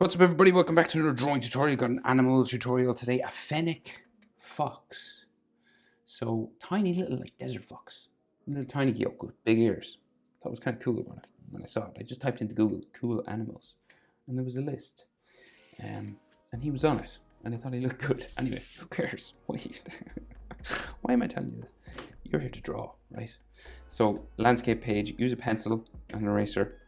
What's up, everybody? Welcome back to another drawing tutorial. Got an animal tutorial today. A Fennec fox. So tiny little like desert fox. Little tiny yoke with big ears. That was kind of cool when I saw it. I just typed into Google cool animals and there was a list. And he was on it. And I thought he looked good. Anyway, who cares? Wait. Why am I telling you this? You're here to draw, right? So landscape page, use a pencil and an eraser.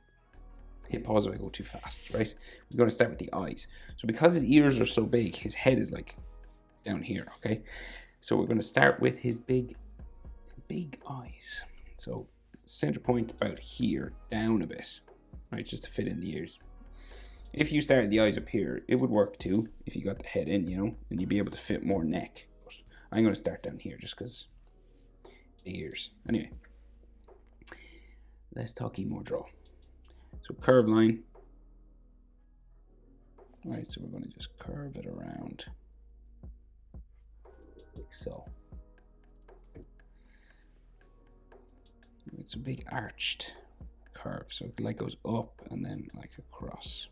Hit pause if I go too fast, right? We're going to start with the eyes. So because his ears are so big, his head is like down here, okay? So we're going to start with his big eyes. So center point about here, down a bit, right? Just to fit in the ears. If you started the eyes up here, it would work too, if you got the head in, you know, and you'd be able to fit more neck. But I'm going to start down here just because big ears. Anyway, let's talk more draw. So curve line. All right, so we're going to just curve it around like so. It's a big arched curve, so it like goes up and then like across.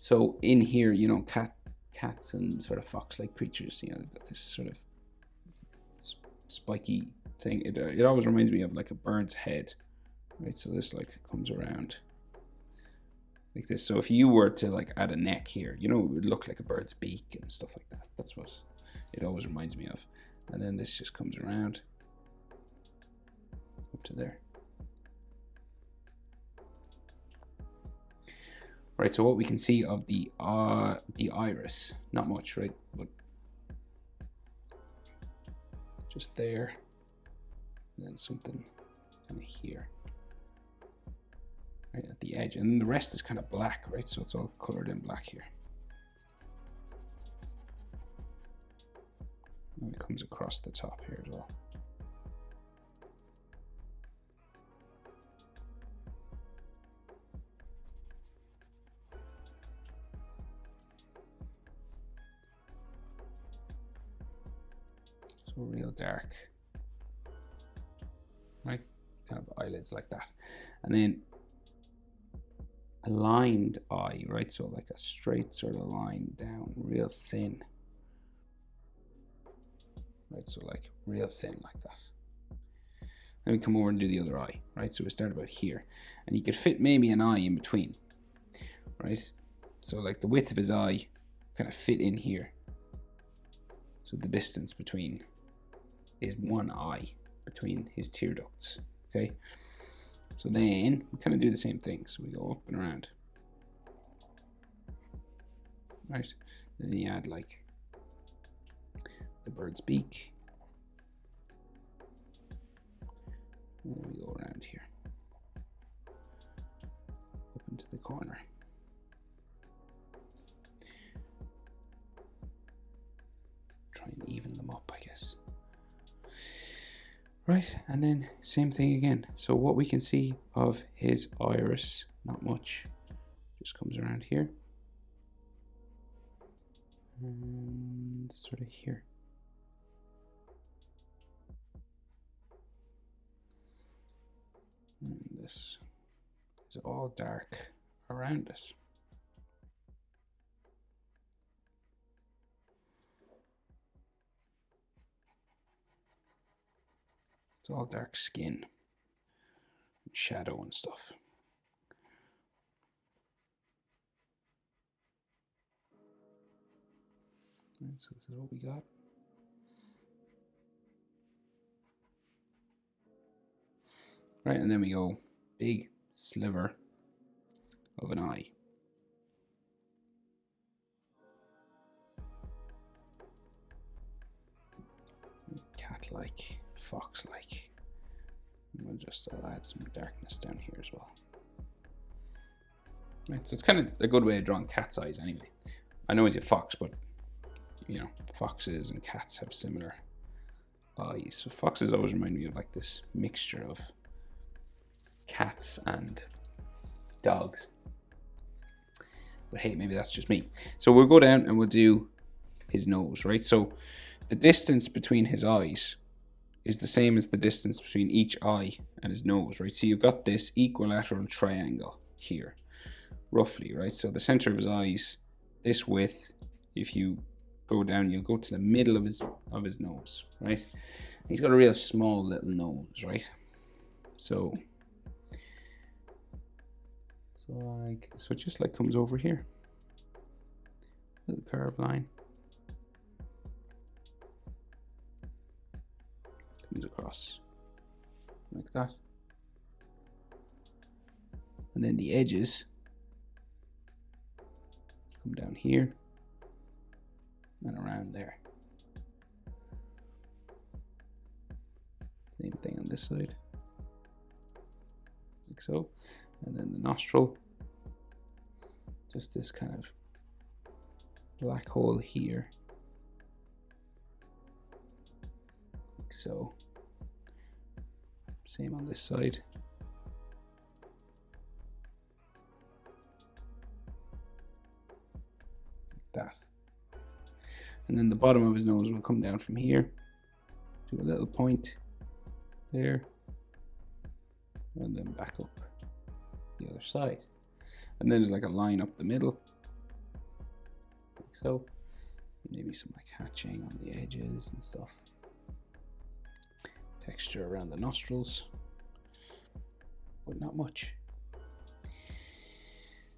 So in here, you know, cats and sort of fox-like creatures, you know, this sort of spiky thing. It always reminds me of like a bird's head, right? So this like comes around like this. So if you were to like add a neck here, you know, it would look like a bird's beak and stuff like that. That's what it always reminds me of. And then this just comes around up to there. Right, so what we can see of the iris, not much, right? But just there. And then something kind of here, right at the edge, and then the rest is kind of black, right? So it's all colored in black here. And it comes across the top here as well. So real dark. Right, kind of eyelids like that, and then a lined eye, right? So like a straight sort of line down, real thin, right? So like real thin like that. Then we come over and do the other eye, right? So we start about here, and you could fit maybe an eye in between, right? So like the width of his eye kind of fit in here. So the distance between is one eye between his tear ducts, okay? So then we kind of do the same thing. So we go up and around, right? Then you add like the bird's beak. And then we go around here, up into the corner. Try and even them up, I guess. Right, and then same thing again. So what we can see of his iris, not much, just comes around here and sort of here. And this is all dark around it. It's all dark skin, and shadow and stuff. Right, so this is what we got. Right, and then we go big sliver of an eye. Cat-like, fox-like. I'll add some darkness down here as well. Right, so it's kind of a good way of drawing cat's eyes anyway. I know he's a fox, but you know, foxes and cats have similar eyes. So foxes always remind me of like this mixture of cats and dogs. But hey, maybe that's just me. So we'll go down and we'll do his nose, right? So the distance between his eyes is the same as the distance between each eye and his nose, right? So you've got this equilateral triangle here, roughly, right? So the center of his eyes, this width, if you go down, you'll go to the middle of his nose, right? He's got a real small little nose, right? So it just like comes over here, little curved line. Comes across like that, and then the edges come down here and around there. Same thing on this side, like so, and then the nostril, just this kind of black hole here, like so. Same on this side. Like that. And then the bottom of his nose will come down from here to a little point there, and then back up the other side. And then there's like a line up the middle, like so. Maybe some like hatching on the edges and stuff. Texture around the nostrils, but not much.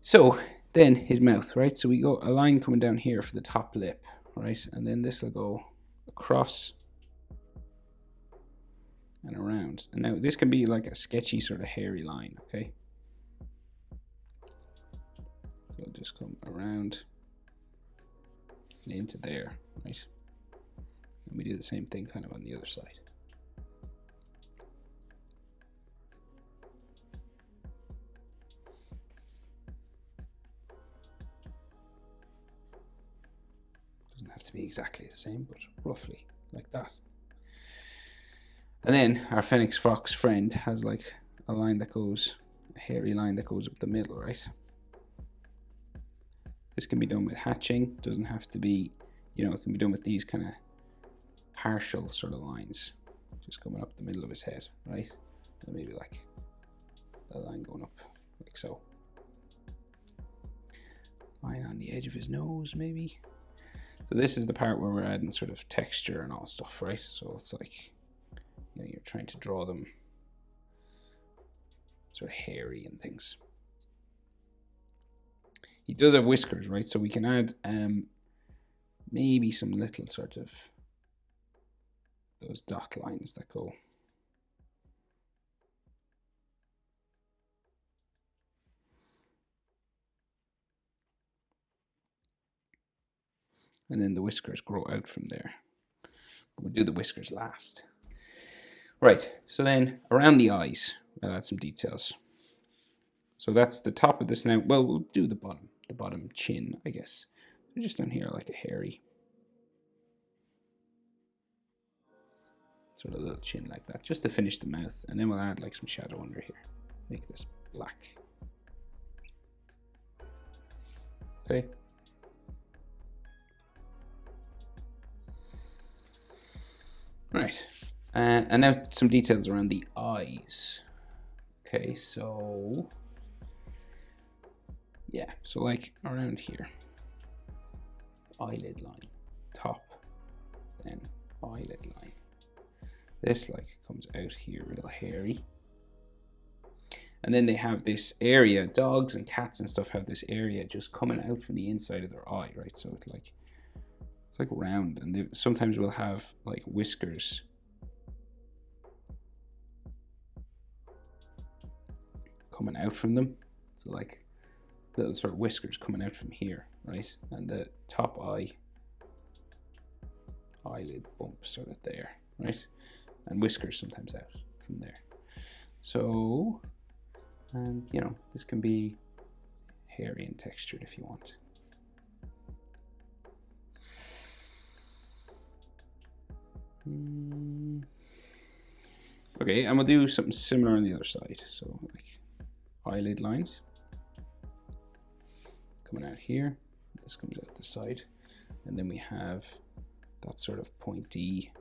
So then his mouth, right? So we go a line coming down here for the top lip, right? And then this will go across and around. And now this can be like a sketchy sort of hairy line, okay? So it'll just come around and into there, right? And we do the same thing kind of on the other side. To be exactly the same, but roughly like that. And then our Fennec fox friend has like a line that goes, a hairy line that goes up the middle, right? This can be done with hatching, doesn't have to be, you know, it can be done with these kind of partial sort of lines, just coming up the middle of his head, right? And maybe like a line going up like so. Line on the edge of his nose, maybe. So this is the part where we're adding sort of texture and all stuff, right? So it's like, you know, you're trying to draw them sort of hairy and things. He does have whiskers, right? So we can add maybe some little sort of those dot lines that go. And then the whiskers grow out from there. We'll do the whiskers last. Right, so then around the eyes, I'll add some details. So that's the top of the snout. Well, we'll do the bottom chin, I guess. So just down here like a hairy sort of little chin like that, just to finish the mouth. And then we'll add like some shadow under here. Make this black. Okay. Right, and now some details around the eyes. Okay, so yeah, so like around here, eyelid line, top, then eyelid line. This like comes out here real hairy. And then they have this area, dogs and cats and stuff have this area just coming out from the inside of their eye, right? So it's like round, and they sometimes will have like whiskers coming out from them, so like little sort of whiskers coming out from here, right? And the top eyelid bump sort of there, right? And whiskers sometimes out from there. So, and you know, this can be hairy and textured if you want. Okay, and we'll do something similar on the other side. So like eyelid lines coming out here. This comes out the side, and then we have that sort of pointy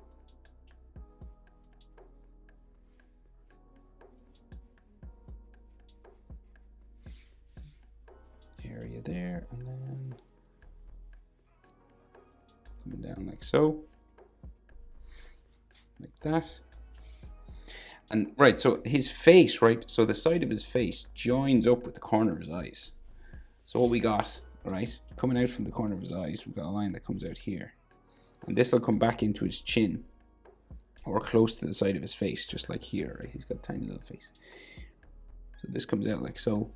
area there, and then coming down like so, like that. And right, so his face, right, so the side of his face joins up with the corner of his eyes. So what we got, right, coming out from the corner of his eyes, we've got a line that comes out here. And this will come back into his chin, or close to the side of his face, just like here, right? He's got a tiny little face. So this comes out like so.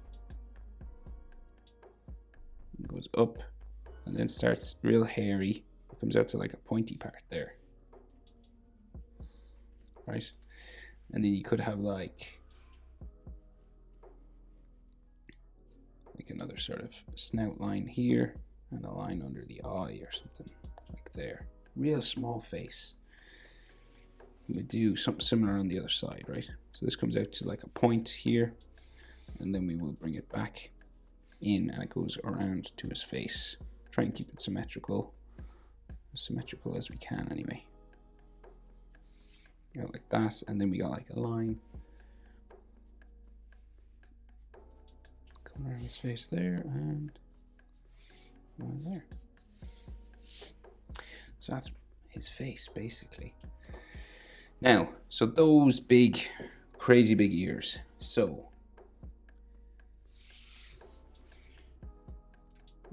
It goes up, and then starts real hairy. It comes out to like a pointy part there. Right? And then you could have like another sort of snout line here, and a line under the eye or something like there. Real small face. We do something similar on the other side, right? So this comes out to like a point here, and then we will bring it back in, and it goes around to his face. Try and keep it symmetrical, as symmetrical as we can anyway. Go like that, and then we got like a line come around his face there, and one there. So that's his face basically. Now, so those big, crazy big ears. So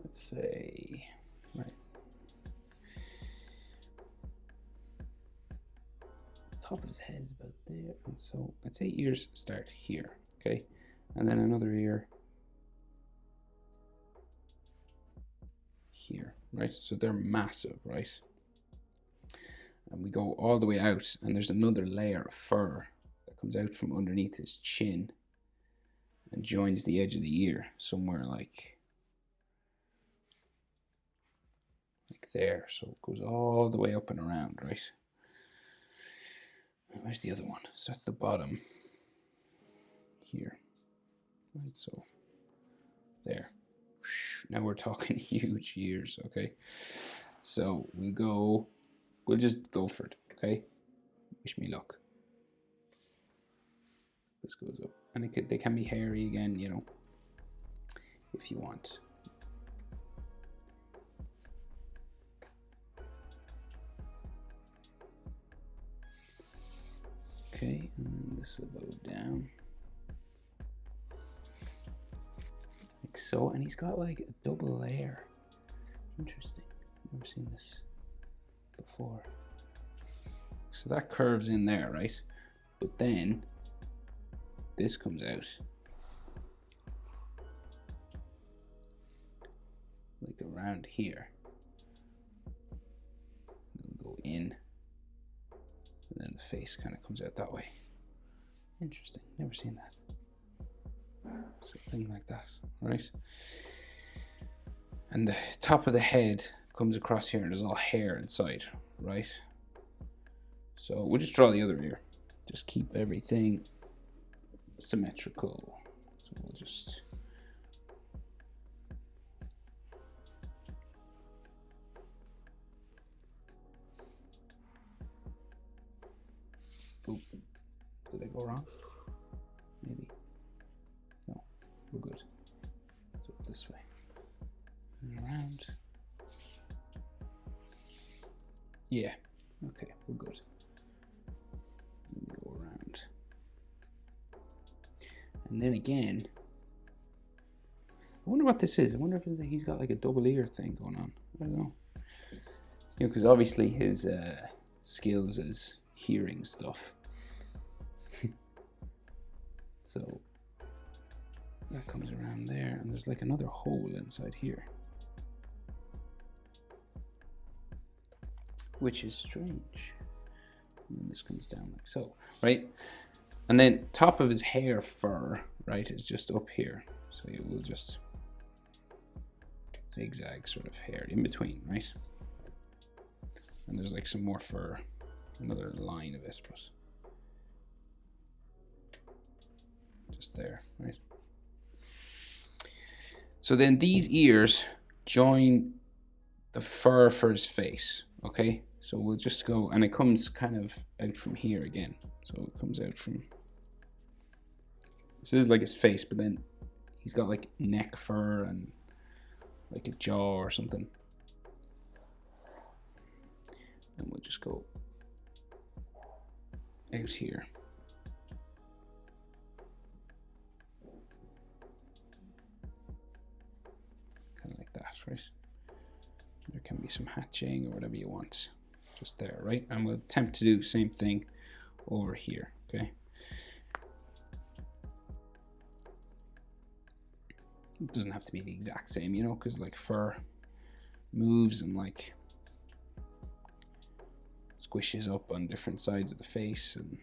let's say, right, top of his head is about there, and so let's say ears start here, okay, and then another ear here, right? So they're massive, right? And we go all the way out, and there's another layer of fur that comes out from underneath his chin and joins the edge of the ear somewhere like there. So it goes all the way up and around, right? Where's the other one? So that's the bottom here, right? So there. Now we're talking huge ears, okay? So we'll just go for it, okay? Wish me luck. This goes up, and they can be hairy again, you know, if you want. Okay, and then this will go down like so, and he's got like a double layer. Interesting. Never seen this before. So that curves in there, right? But then this comes out like around here. It'll go in, and then the face kind of comes out that way. Interesting. Never seen that. Something like that, right? And the top of the head comes across here, and there's all hair inside, right? So we'll just draw the other ear. Just keep everything symmetrical. So we'll just Oop. Did I go wrong? Maybe. No, we're good. So this way and around. Yeah. Okay, we're good. Go around. And then again, I wonder what this is. I wonder if he's got like a double ear thing going on. I don't know. You know, because obviously his skills is hearing stuff. So that comes around there, and there's like another hole inside here, which is strange. And then this comes down like so, right? And then top of his hair fur, right, is just up here. So it will just zigzag sort of hair in between, right? And there's like some more fur, another line of it, but just there, right? So then these ears join the fur for his face, okay? So we'll just go, and it comes kind of out from here again. So it comes out from, this is like his face, but then he's got like neck fur and like a jaw or something. And we'll just go out here. Kind of like that, right? There can be some hatching or whatever you want, just there, right? And we'll attempt to do the same thing over here, okay? It doesn't have to be the exact same, you know, because like fur moves and like squishes up on different sides of the face and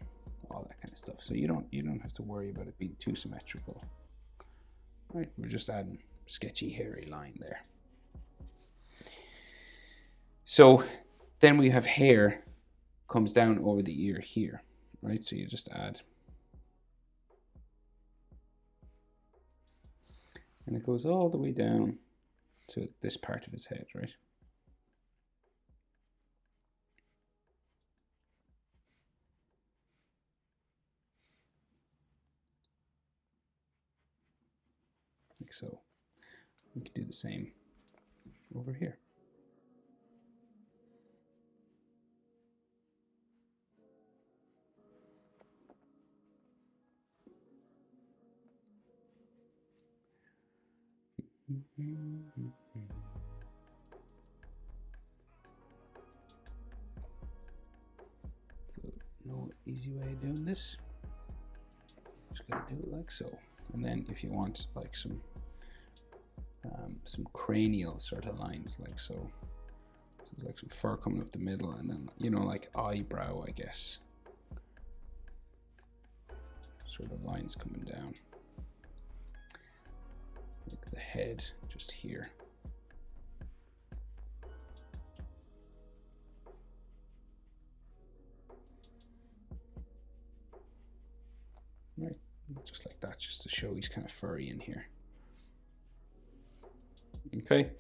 all that kind of stuff. So you don't have to worry about it being too symmetrical. Right, we're just adding sketchy hairy line there. So then we have hair comes down over the ear here, right? So you just add, and it goes all the way down to this part of his head, right? Like so. We can do the same over here. So no easy way of doing this. Just gotta do it like so. And then if you want like some cranial sort of lines, like so. So there's like some fur coming up the middle, and then, you know, like eyebrow, I guess. Sort of lines coming down. Like the head just here. Right, just like that, just to show he's kind of furry in here. Okay,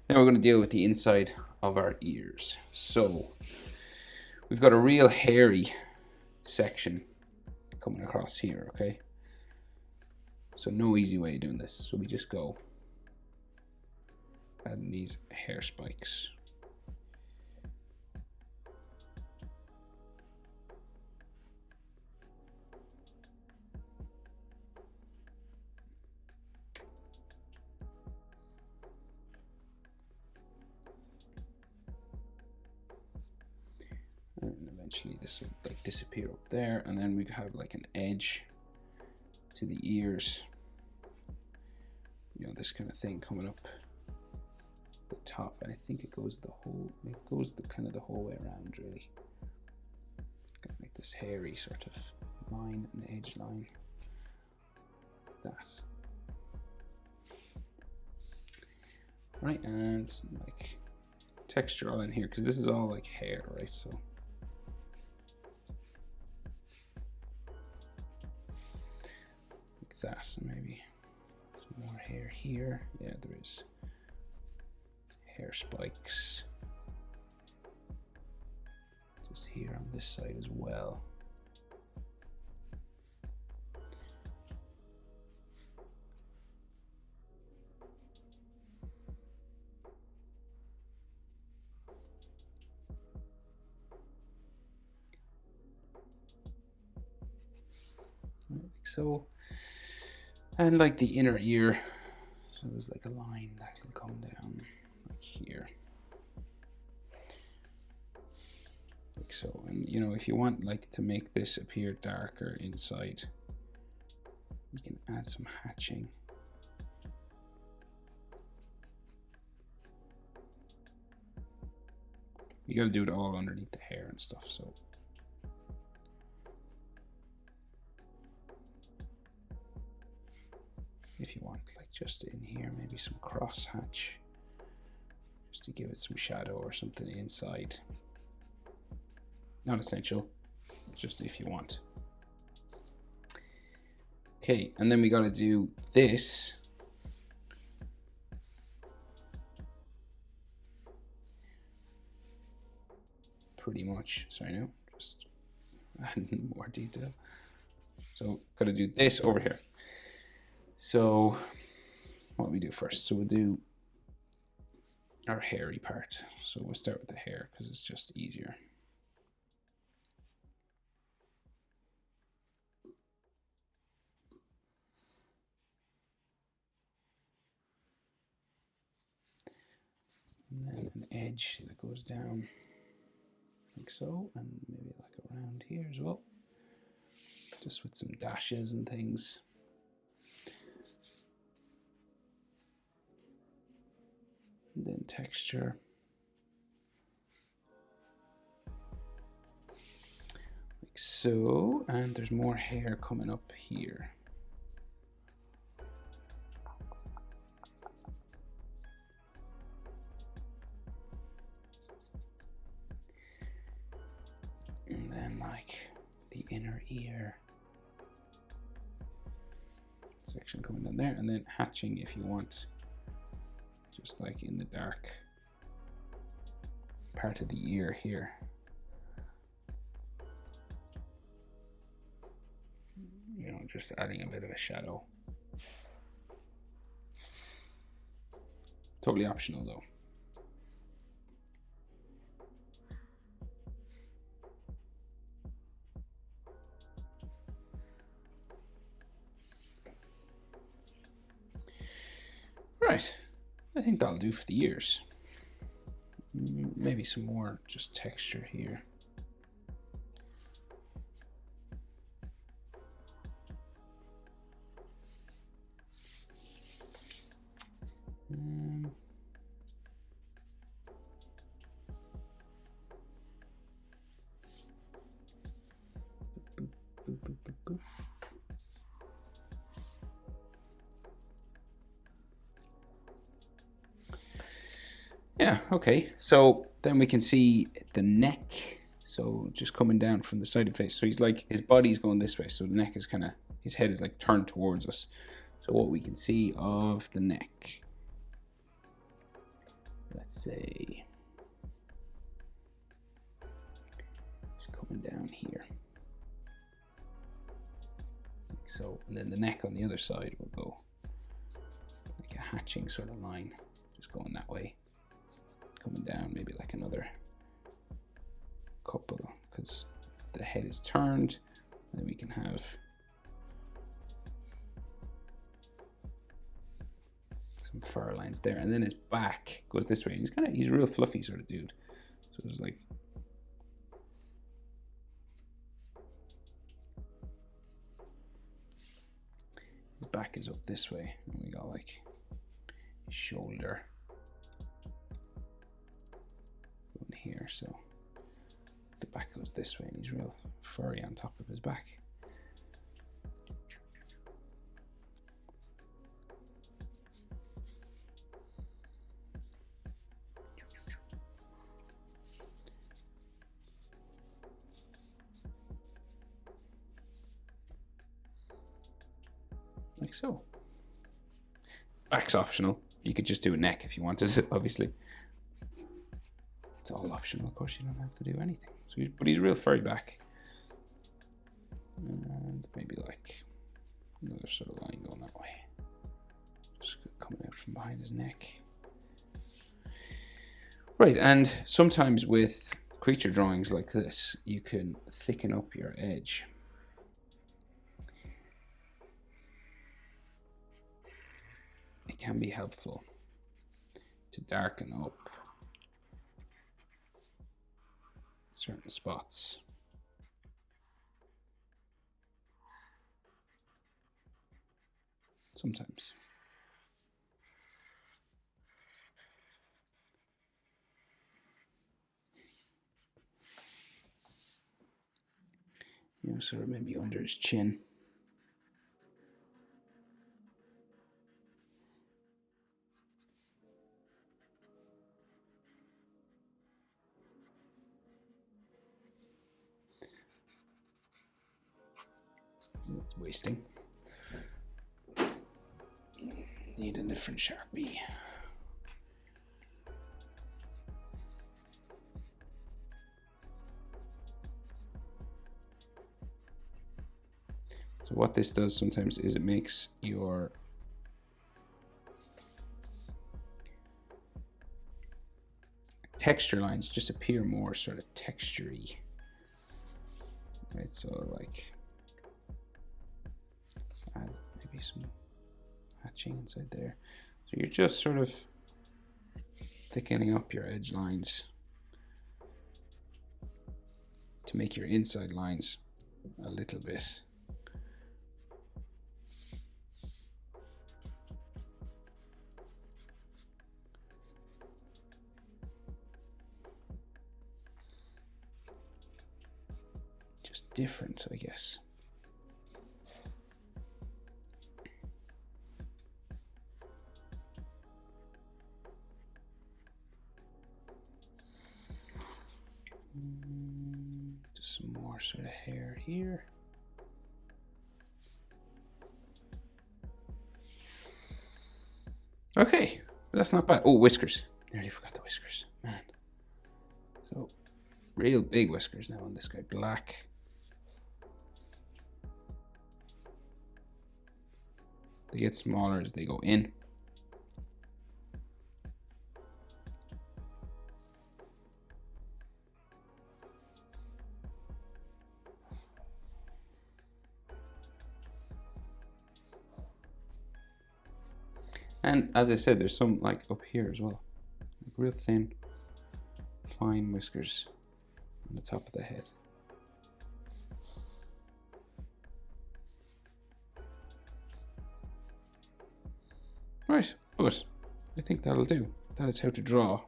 now we're going to deal with the inside of our ears. So we've got a real hairy section coming across here, okay? So no easy way of doing this. So we just go adding these hair spikes. And eventually this will like disappear up there, and then we have like an edge to the ears, you know, this kind of thing coming up the top, and I think it goes the kind of the whole way around, really. Gonna make this hairy sort of line, an edge line, like that. Right, and like texture all in here, because this is all like hair, right? So like that, and maybe some more hair here. Yeah, there is hair spikes just here on this side as well. Like so, and like the inner ear, so there's like a line that will come down like here, like so. And you know, if you want like to make this appear darker inside, you can add some hatching. You got to do it all underneath the hair and stuff, so if you want like just in here, maybe some cross hatch just to give it some shadow or something inside. Not essential, just if you want. Okay, and then we got to do this. Pretty much, sorry, no, just adding more detail. So got to do this over here. So what do we do first? So we'll do our hairy part. So we'll start with the hair because it's just easier. And then an edge that goes down like so, and maybe like around here as well, just with some dashes and things. And then texture. Like so, and there's more hair coming up here. And then like the inner ear section coming down there, and then hatching if you want, just like in the dark part of the ear here. You know, just adding a bit of a shadow. Totally optional though. Right, I think that'll do for the ears. Maybe some more just texture here. Yeah, okay. So then we can see the neck. So just coming down from the side of the face. So he's like, his body's going this way. So the neck is kind of, his head is like turned towards us. So what we can see of the neck, let's say, just coming down here. Like so, and then the neck on the other side will go like a hatching sort of line, just going that way. Coming down maybe like another couple, because the head is turned, and then we can have some fur lines there, and then his back goes this way, and he's a real fluffy sort of dude. So it's like his back is up this way, and we got like his shoulder here, so the back goes this way, and he's real furry on top of his back. Like so. Back's optional. You could just do a neck if you wanted it, obviously. It's all optional, of course, you don't have to do anything. So but he's real furry back. And maybe like another sort of line going that way. Just coming out from behind his neck. Right, and sometimes with creature drawings like this, you can thicken up your edge. It can be helpful to darken up certain spots. Sometimes. You know, sort of maybe under his chin. It's wasting. Need a different Sharpie. So what this does sometimes is it makes your texture lines just appear more sort of textury. Right, so like add maybe some hatching inside there. So you're just sort of thickening up your edge lines to make your inside lines a little bit just different, I guess. Just some more sort of hair here. Okay, that's not bad. Oh, whiskers. Nearly forgot the whiskers, man. So, real big whiskers now on this guy. Black. They get smaller as they go in. And as I said, there's some like up here as well. Like real thin, fine whiskers on the top of the head. Right, but I think that'll do. That is how to draw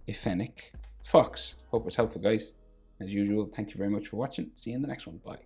a Fennec fox. Hope it's helpful, guys. As usual, thank you very much for watching. See you in the next one. Bye.